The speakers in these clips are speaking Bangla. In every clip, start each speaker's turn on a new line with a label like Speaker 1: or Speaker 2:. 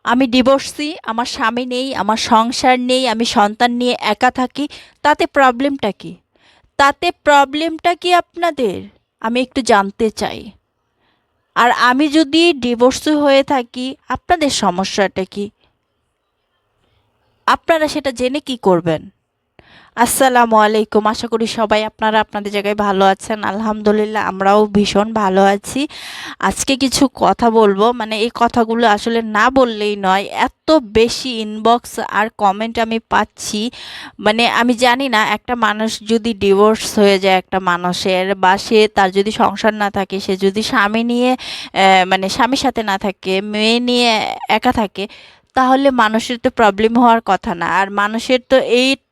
Speaker 1: আমি ডিভোর্সি, আমার স্বামী নেই, আমার সংসার নেই, আমি সন্তান নিয়ে একা থাকি। তাতে প্রবলেমটা কি? তাতে প্রবলেমটা কি আপনাদের? আমি একটু জানতে চাই। আর আমি যদি ডিভোর্সি হয়ে থাকি, আপনাদের সমস্যাটা কি? আপনারা সেটা জেনে কি করবেন? আসসালামু আলাইকুম। আশা করি সবাই আপনারা আপনাদের জায়গায় ভালো আছেন। আলহামদুলিল্লাহ আমরাও ভীষণ ভালো আছি। আজকে কিছু কথা বলবো, মানে এই কথাগুলো আসলে না বললেই নয়, এত বেশি ইনবক্স আর কমেন্ট আমি পাচ্ছি। মানে আমি জানি না, একটা মানুষ যদি ডিভোর্স হয়ে যায় একটা মানুষের, বা সে তার যদি সংসার না থাকে, সে যদি স্বামী নিয়ে মানে স্বামীর সাথে না থাকে, মেয়ে নিয়ে একা থাকে, তাহলে মানুষের তো প্রবলেম হওয়ার কথা না। আর মানুষের তো এইটা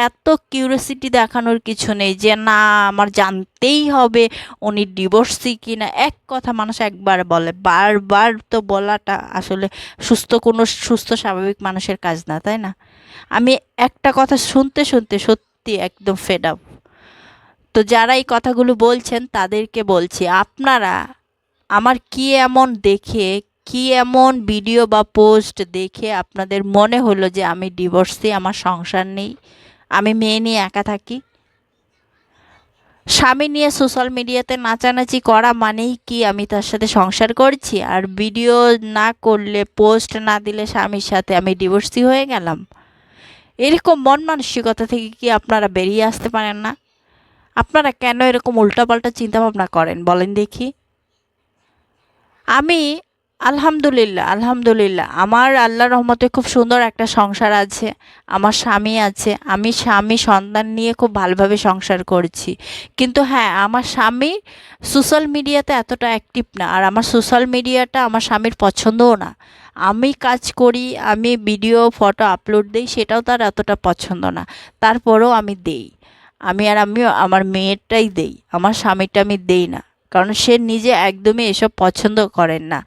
Speaker 1: এত কিউরিওসিটি দেখানোর কিছু নেই যে না, আমার জানতেই হবে উনি ডিভোর্সি কিনা। এক কথা মানুষ একবার বলে, বারবার তো বলাটা আসলে সুস্থ স্বাভাবিক মানুষের কাজ না, তাই না? আমি একটা কথা শুনতে শুনতে সত্যি একদম ফেড আপ। তো যারা এই কথাগুলো বলছেন তাদেরকে বলছি, আপনারা আমার কি এমন দেখে, কি এমন ভিডিও বা পোস্ট দেখে আপনাদের মনে হলো যে আমি ডিভোর্সি, আমার সংসার নেই, আমি মেয়ে নিয়ে একা থাকি? স্বামী নিয়ে সোশ্যাল মিডিয়াতে নাচানাচি করা মানেই কি আমি তার সাথে সংসার করছি? আর ভিডিও না করলে, পোস্ট না দিলে স্বামীর সাথে আমি ডিভোর্সি হয়ে গেলাম? এরকম মন মানসিকতা থেকে কি আপনারা বেরিয়ে আসতে পারেন না? আপনারা কেন এরকম উল্টাপাল্টা চিন্তাভাবনা করেন বলেন দেখি? আমি আলহামদুলিল্লাহ আমার আল্লাহর রহমতে খুব সুন্দর একটা সংসার আছে। আমার স্বামী আছে, আমি স্বামী সন্তান নিয়ে খুব ভালোভাবে সংসার করছি। কিন্তু হ্যাঁ, আমার স্বামী সোশ্যাল মিডিয়াতে এতটা অ্যাক্টিভ না, আর আমার সোশ্যাল মিডিয়াটা আমার স্বামীর পছন্দও না। আমি কাজ করি, আমি ভিডিও ফটো আপলোড দিই, সেটাও তার এতটা পছন্দ না। তারপরেও আমি দেই। আমিও আমার মেয়েরটাই দেই, আমার স্বামীরটা আমি দেই না। কারণ সে নিজে একদমই এসব পছন্দ করেন না।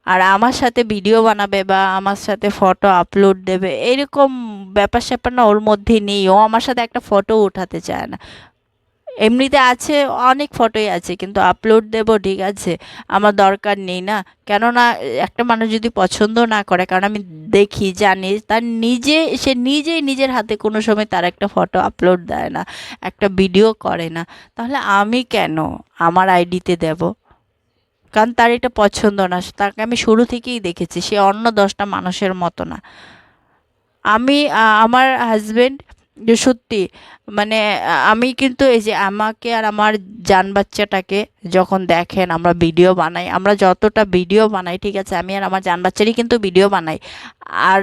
Speaker 1: আর আমার সাথে ভিডিও বানাবে বা আমার সাথে ফটো আপলোড দেবে, এরকম ব্যাপার স্যাপার না ওর মধ্যে নেই। ও আমার সাথে একটা ফটো উঠাতে চায় না। এমনিতে আছে, অনেক ফটোই আছে, কিন্তু আপলোড দেব ঠিক আছে, আমার দরকার নেই না। কেননা একটা মানুষ যদি পছন্দ না করে, কারণ আমি দেখি জানি তার সে নিজেই নিজের হাতে কোনো সময় তার একটা ফটো আপলোড দেয় না, একটা ভিডিও করে না। তাহলে আমি কেন আমার আইডিতে দেব? কারণ তার এটা পছন্দ না। তাকে আমি শুরু থেকেই দেখেছি, সে অন্য 10টা মানুষের মতো না। আমার হাজবেন্ড সত্যি, মানে আমি কিন্তু এই যে আমাকে আর আমার জান বাচ্চাটাকে যখন দেখেন, আমরা ভিডিও বানাই, আমরা যতটা ভিডিও বানাই ঠিক আছে, আমি আর আমার জান বাচ্চারই কিন্তু ভিডিও বানাই। আর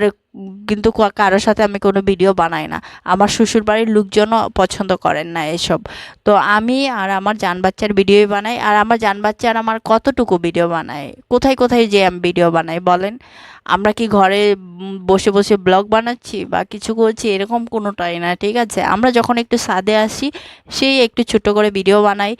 Speaker 1: কিন্তু কারোর সাথে আমি কোনো ভিডিও বানাই না। আমার শ্বশুরবাড়ির লোকজনও পছন্দ করেন না এসব। তো আমি আর আমার জান বাচ্চার ভিডিওই বানাই। আর আমার জান বাচ্চা আর আমার কতটুকু ভিডিও বানাই, কোথায় কোথায় যে আমি ভিডিও বানাই বলেন? আমরা কি ঘরে বসে বসে ব্লগ বানাচ্ছি বা কিছু করছি? এরকম কোনোটাই না, ঠিক আছে? আমরা যখন একটু ছাদে আসি, সেই একটু ছোট করে ভিডিও বানাই,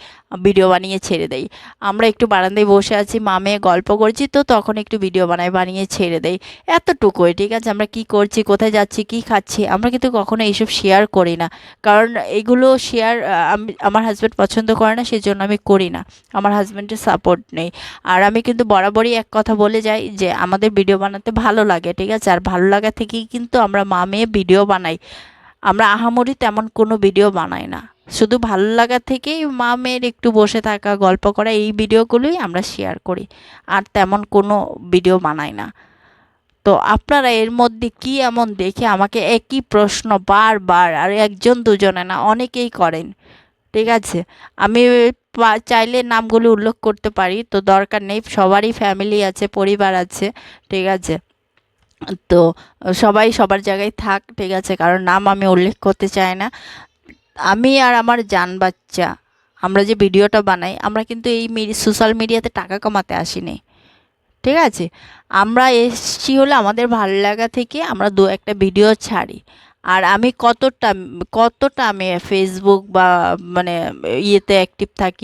Speaker 1: ভিডিও বানিয়ে ছেড়ে দেই। আমরা একটু বারান্দায় বসে আছি, মা মেয়ে গল্প করছি, তো তখন একটু ভিডিও বানাই, বানিয়ে ছেড়ে দেই। এতটুকুই, ঠিক আছে? আমরা কি করছি, কোথায় যাচ্ছি, কি খাচ্ছি, আমরা কিন্তু কখনো এইসব শেয়ার করি না। কারণ এগুলো শেয়ার আমার হাজব্যান্ড পছন্দ করে না, সেজন্য আমি করি না। আমার হাজব্যান্ডের সাপোর্ট নেই। আর আমি কিন্তু বরাবরই এক কথা বলে যাই যে আমাদের ভিডিও বানাতে ভালো লাগে, ঠিক আছে? আর ভালো লাগা থেকেই কিন্তু আমরা মা মেয়ে ভিডিও বানাই। আমরা আহামরি তেমন কোনো ভিডিও বানাই না। শুধু ভালো লাগা থেকেই মা মেয়ের একটু বসে থাকা, গল্প করা, এই ভিডিওগুলোই আমরা শেয়ার করি। আর তেমন কোনো ভিডিও বানাই না। তো আপনারা এর মধ্যে কি এমন দেখে আমাকে একই প্রশ্ন বারবার, আর একজন দুজনে না, অনেকেই করেন, ঠিক আছে? আমি চাইলে নামগুলো উল্লেখ করতে পারি, তো দরকার নেই। সবারই ফ্যামিলি আছে, পরিবার আছে, ঠিক আছে? তো সবাই সবার জায়গায় থাক, ঠিক আছে? কারণ নাম আমি উল্লেখ করতে চাই না। আমি আর আমার জান বাচ্চা, আমরা যে ভিডিওটা বানাই, আমরা কিন্তু এই সোশ্যাল মিডিয়াতে টাকা কামাতে আসিনি, ঠিক আছে? আমরা এসছি হলো আমাদের ভালো লাগা থেকে, আমরা দু একটা ভিডিও ছাড়ি। আর আমি কতটা কতটা আমি ফেসবুক বা মানে ইয়েতে অ্যাক্টিভ থাকি।